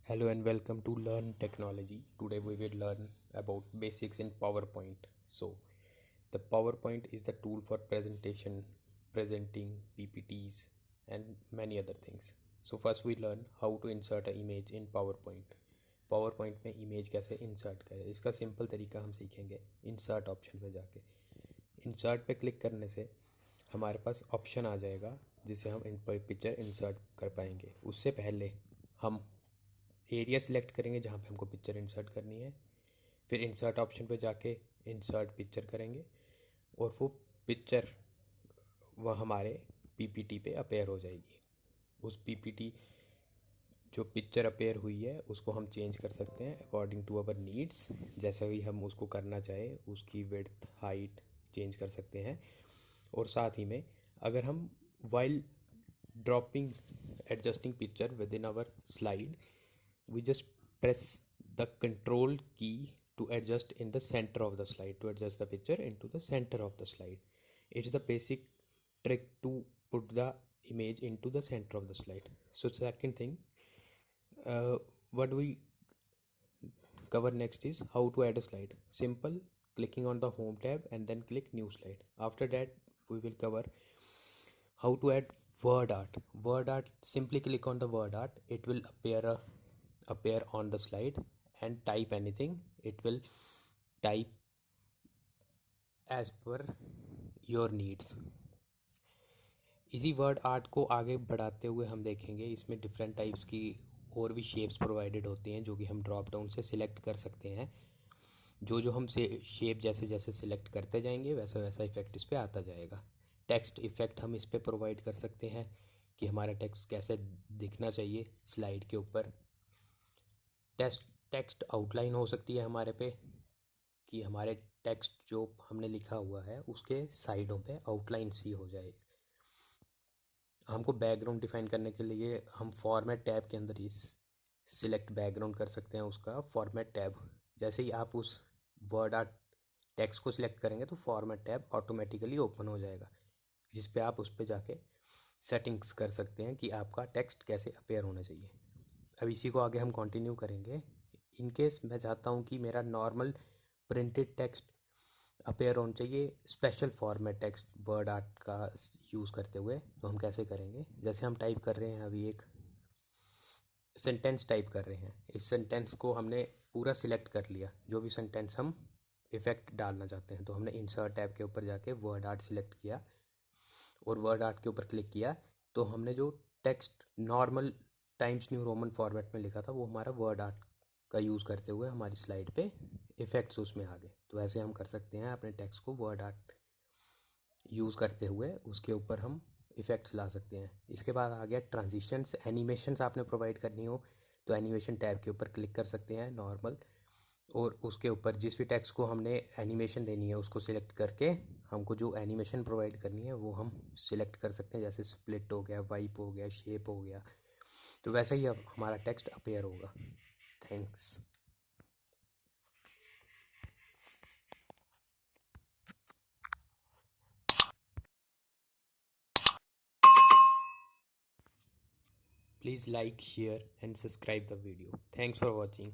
Hello and welcome to Learn Technology. Today we will learn about basics in PowerPoint. So, the PowerPoint is the tool for presentation, presenting PPTs and many other things. So first we learn how to insert an image in PowerPoint. PowerPoint में image कैसे insert करें, इसका simple तरीका हम सीखेंगे insert option पे जाके। Insert पे क्लिक करने से हमारे पास ऑप्शन आ जाएगा जिसे हम पिक्चर इंसर्ट कर पाएंगे। उससे पहले हम एरिया सिलेक्ट करेंगे जहाँ पे हमको पिक्चर इंसर्ट करनी है, फिर इंसर्ट ऑप्शन पे जाके इंसर्ट पिक्चर करेंगे और वो पिक्चर वह हमारे पीपीटी पे अपेयर हो जाएगी। उस पीपीटी जो पिक्चर अपेयर हुई है उसको हम चेंज कर सकते हैं अकॉर्डिंग टू अवर नीड्स। जैसा भी हम उसको करना चाहे उसकी विड्थ हाइट चेंज कर सकते हैं। और साथ ही में अगर हम while dropping adjusting picture within our slide we just press the control key to adjust in the center of the slide, to adjust the picture into the center of the slide. It's the basic trick to put the image into the center of the slide. So second thing, what we cover next is how to add a slide. Simple, clicking on the home tab and then click new slide. After that we will cover how to add word art. Word art, simply click on the word art, it will appear on the slide and type anything. It will type as per your needs. इसी word art को आगे बढ़ाते हुए हम देखेंगे इसमें different types की और भी शेप्स प्रोवाइडेड होती हैं जो कि हम ड्रॉप डाउन से सिलेक्ट कर सकते हैं। जो हम से शेप जैसे जैसे सिलेक्ट करते जाएंगे वैसा वैसा इफेक्ट इस पर आता जाएगा। टेक्स्ट इफेक्ट हम इस पर प्रोवाइड कर सकते हैं कि हमारा टेक्स्ट कैसे दिखना चाहिए स्लाइड के ऊपर। टेक्स्ट आउटलाइन हो सकती है हमारे पे कि हमारे टेक्स्ट जो हमने लिखा हुआ है उसके साइडों पे आउटलाइन सी हो जाए। हमको बैकग्राउंड डिफाइन करने के लिए हम फॉर्मेट टैब के अंदर ही सिलेक्ट बैकग्राउंड कर सकते हैं उसका फॉर्मेट टैब। जैसे ही आप उस वर्ड आर्ट टेक्स्ट को सिलेक्ट करेंगे तो फॉर्मेट टैब ऑटोमेटिकली ओपन हो जाएगा जिस पे आप उस पर जाके सेटिंग्स कर सकते हैं कि आपका टेक्स्ट कैसे अपेयर होना चाहिए। अब इसी को आगे हम कंटिन्यू करेंगे। इन केस मैं चाहता हूँ कि मेरा नॉर्मल प्रिंटेड टेक्स्ट अपेयर होना चाहिए special format text word art का यूज़ करते हुए, तो हम कैसे करेंगे। जैसे हम टाइप कर रहे हैं अभी एक सेंटेंस टाइप कर रहे हैं, इस सेंटेंस को हमने पूरा सिलेक्ट कर लिया जो भी सेंटेंस हम इफ़ेक्ट डालना चाहते हैं। तो हमने इंसर्ट टैब के ऊपर जाके वर्ड आर्ट सिलेक्ट किया और वर्ड आर्ट के ऊपर क्लिक किया तो हमने जो text normal times new Roman format में लिखा था वो हमारा वर्ड आर्ट का यूज़ करते हुए हमारी स्लाइड पे इफ़ेक्ट्स उसमें आ गए। तो ऐसे हम कर सकते हैं अपने टेक्स्ट को वर्ड आर्ट यूज़ करते हुए उसके ऊपर हम इफ़ेक्ट्स ला सकते हैं। इसके बाद आ गया ट्रांजिशंस। एनिमेशंस आपने प्रोवाइड करनी हो तो एनिमेशन टैब के ऊपर क्लिक कर सकते हैं नॉर्मल, और उसके ऊपर जिस भी टेक्स्ट को हमने एनिमेशन देनी है उसको सिलेक्ट करके हमको जो एनिमेशन प्रोवाइड करनी है वो हम सिलेक्ट कर सकते हैं। जैसे स्प्लिट हो गया, वाइप हो गया, शेप हो गया, तो वैसा ही अब हमारा टेक्स्ट अपेयर होगा। Thanks. Please like, share and subscribe the video. Thanks for watching.